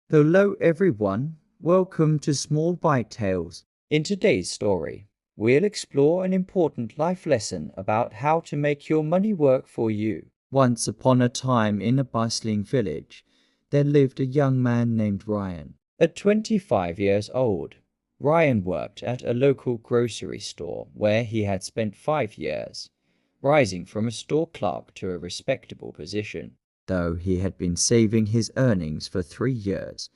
Hello everyone, welcome to Small Bite Tales. In today's story, we'll explore an important life lesson about how to make your money work for you. Once upon a time in a bustling village, there lived a young man named Ryan. At 25 years old, Ryan worked at a local grocery store where he had spent 5 years, rising from a store clerk to a respectable position. Though he had been saving his earnings for 3 years,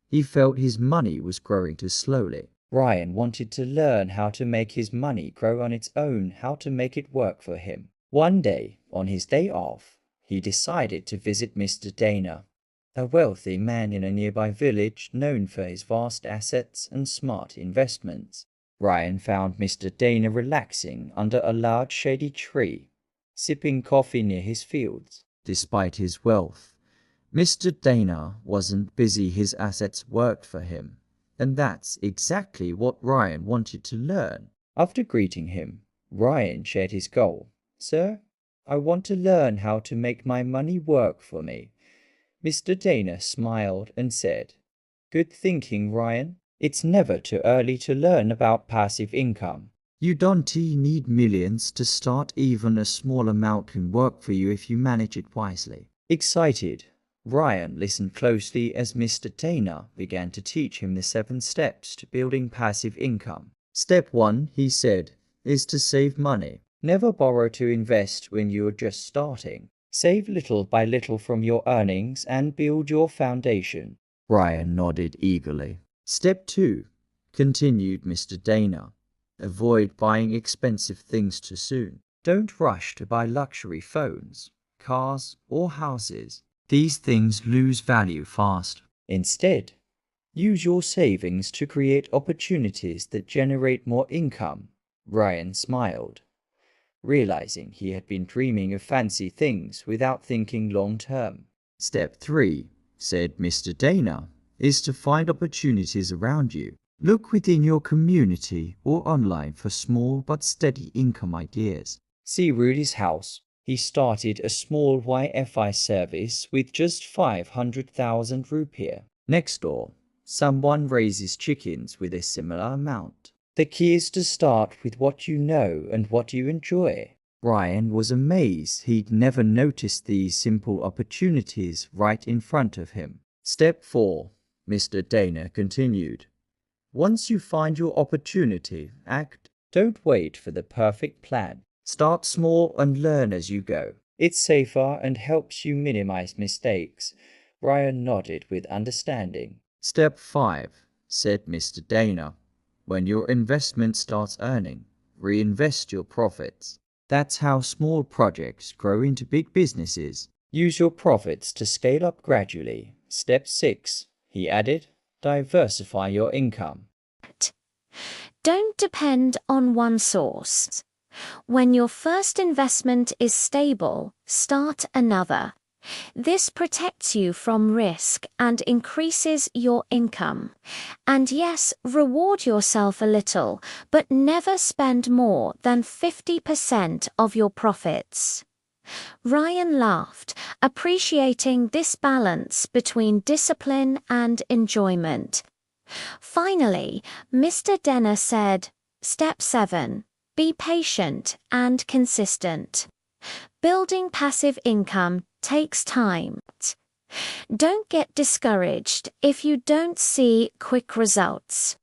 he felt his money was growing too slowly. Ryan wanted to learn how to make his money grow on its own, how to make it work for him. One day, on his day off, he decided to visit Mr. Denah, a wealthy man in a nearby village known for his vast assets and smart investments. Ryan found Mr. Denah relaxing under a large shady tree, sipping coffee near his fields. Despite his wealth, Mr. Denah wasn't busy. His assets worked for him, and that's exactly what Ryan wanted to learn. After greeting him, Ryan shared his goal. "Sir, I want to learn how to make my money work for me." Mr. Denah smiled and said, "Good thinking, Ryan. It's never too early to learn about passive income. You don't need millions to start. Even a small amount can work for you if you manage it wisely." Excited, Ryan listened closely as Mr. Denah began to teach him the 7 steps to building passive income. Step 1, he said, is to save money. Never borrow to invest when you're just starting. Save little by little from your earnings and build your foundation. Ryan nodded eagerly. Step 2, continued Mr. Denah. Avoid buying expensive things too soon. Don't rush to buy luxury phones, cars, or houses. These things lose value fast. Instead, use your savings to create opportunities that generate more income. Ryan smiled, realizing he had been dreaming of fancy things without thinking long term. Step 3, said Mr. Denah, is to find opportunities around you. Look within your community or online for small but steady income ideas. See Rudy's house. He started a small Wi-Fi service with just 500,000 rupiah. Next door, someone raises chickens with a similar amount. The key is to start with what you know and what you enjoy. Ryan was amazed. He'd never noticed these simple opportunities right in front of him. Step 4, Mr. Denah continued. Once you find your opportunity, act. Don't wait for the perfect plan. Start small and learn as you go. It's safer and helps you minimize mistakes. Ryan nodded with understanding. Step 5, said Mr. Denah. When your investment starts earning, reinvest your profits. That's how small projects grow into big businesses. Use your profits to scale up gradually. Step 6, he added. Diversify your income. Don't depend on one source. When your first investment is stable, start another. This protects you from risk and increases your income. And yes, reward yourself a little, but never spend more than 50% of your profits. Ryan laughed, appreciating this balance between discipline and enjoyment. Finally, Mr. Denah said, Step 7. Be patient and consistent. Building passive income takes time. Don't get discouraged if you don't see quick results.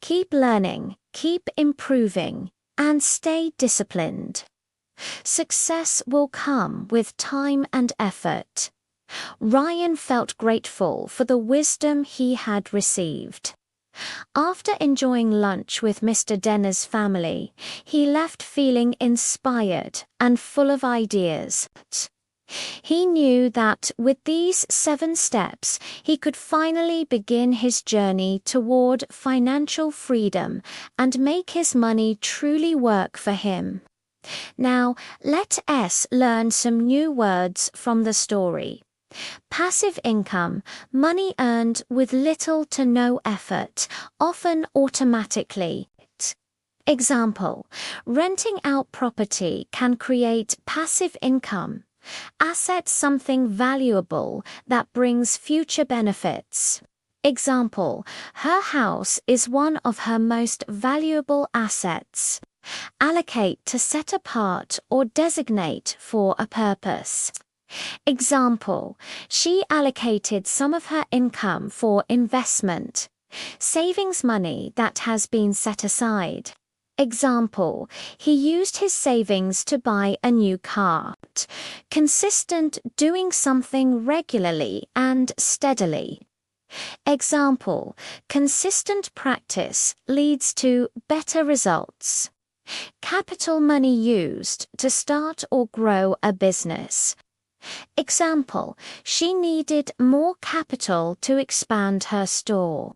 Keep learning, keep improving, and stay disciplined. Success will come with time and effort. Ryan felt grateful for the wisdom he had received. After enjoying lunch with Mr. Denah's family, he left feeling inspired and full of ideas. He knew that with these 7 steps, he could finally begin his journey toward financial freedom and make his money truly work for him. Now, let us learn some new words from the story. Passive income, money earned with little to no effort, often automatically. Example, renting out property can create passive income. Asset something valuable that brings future benefits. Example, her house is one of her most valuable assets. Allocate to set apart or designate for a purpose. Example, she allocated some of her income for investment, savings money that has been set aside. Example, he used his savings to buy a new car. Consistent doing something regularly and steadily. Example, consistent practice leads to better results. Capital money used to start or grow a business. Example, she needed more capital to expand her store.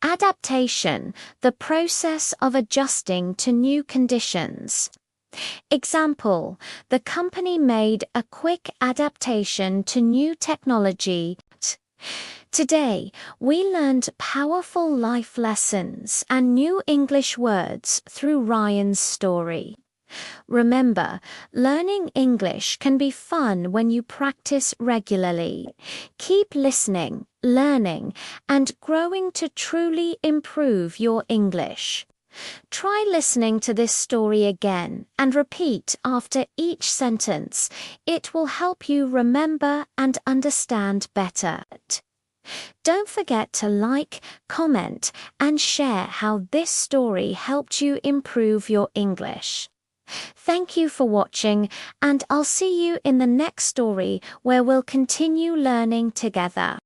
Adaptation, the process of adjusting to new conditions. Example, the company made a quick adaptation to new technology. Today, we learned powerful life lessons and new English words through Ryan's story. Remember, learning English can be fun when you practice regularly. Keep listening, learning, and growing to truly improve your English. Try listening to this story again and repeat after each sentence. It will help you remember and understand better. Don't forget to like, comment, and share how this story helped you improve your English. Thank you for watching, and I'll see you in the next story where we'll continue learning together.